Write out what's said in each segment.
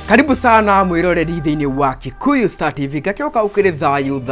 Karibu sana mwiroreri thiini wa Kikuyu Star TV gakioka ukiri thayu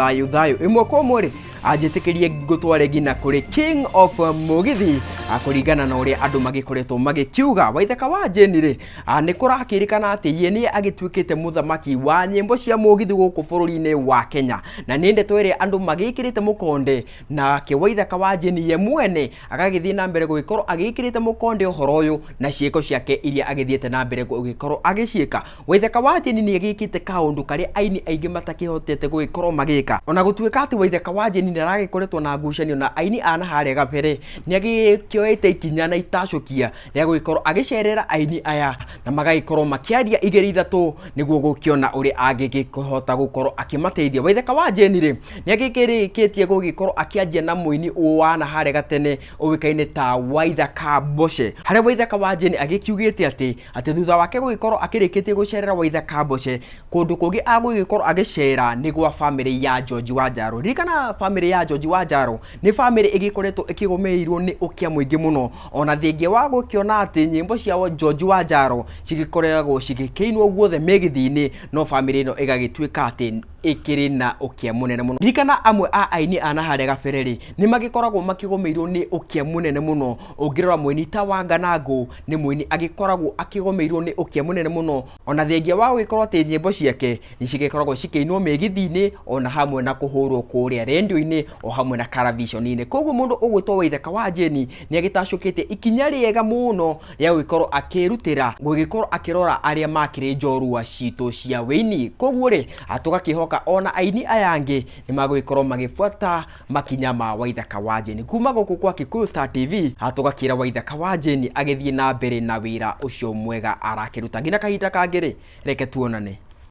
imwe kwa mwere ajitikirie gutware gina kuri King of Mugithi akuringana na uria andu magikoretwo magikiuga Waithaka wa Jane ri ni kurakirikana ati ye ni agitwikite muthamaki wa nyimbo cia Mugithi guku bururi-ini wa Kenya na ni ndeto iria andu magikirite mukonde na ke Waithaka wa Jane ye mwene agagithii na mbere gugikorwo agikirite mukonde uhoro uyu na ciiko ciake iria agithiete na mbere gugikorwo agiciika. Waithaka wa Jane ni agikite kaundu kari aini aingi matakihotete gugikorwo magika ona gutuika ati Waithaka wa Jane ndaragikoretwo na ngucanio na aini ana haria gabere ni agikioete ikinya na itacukia ria gugikorwo agicerera aini aya na magagikorwo makiaria igeri ithatu niguo gukiona uri angikihota gukorwo akimateithia. Waithaka wa Jane ri ni agikirikitie gugikorwo akianjia na muini uwana haria gatene uwikaine ta Waithaka Boshe haria Waithaka wa Jane agikiugite ati thutha wake gugikorwo akirikitie gucerera Waithaka Boshe kundu kungi agugikorwo agicera ni gwa family ya George Wanjaru. Ririkana family ya George Wanjaru ni family igikoretwo ikigomeirwo ni ukia muingi muno ona thingi wa gukiona ati nyimbo cia George Wanjaru cigikoragwo cigikeinwo guothe megithini no family ino igagitwika ati ikiri na ukia munene muno. Ririkana amwe a aini ana haria gabereri ni magikoragwo makigomeirwo ni ukia munene muno ungirora muini ta Wanganangu ni muini agikoragwo akigomeirwo ni ukia munene muno ona thingi wa gugikorwo ati nyimbo ciake ni cigikoragwo cikeinwo megithini ona hamwe na kuhurwo kuria radio-ini o hamwe na television-ini. Koguo mundu ugwitwo Waithaka wa Jane ni agitacukite ikinya riega muno ria gugikorwo akirutira gugikorwo akirora aria makiri njorua citu cia weini. Koguo ri atugakihoka ona aini ayangi ni magugikorwo magifuata makinya ma Waithaka wa Jane. Kuma guku kwa Kikuyu Star TV atugakira Waithaka wa Jane agithie na mbere na wira ucio mwega arakiruta ngina kahinda kangiri reke tuonane.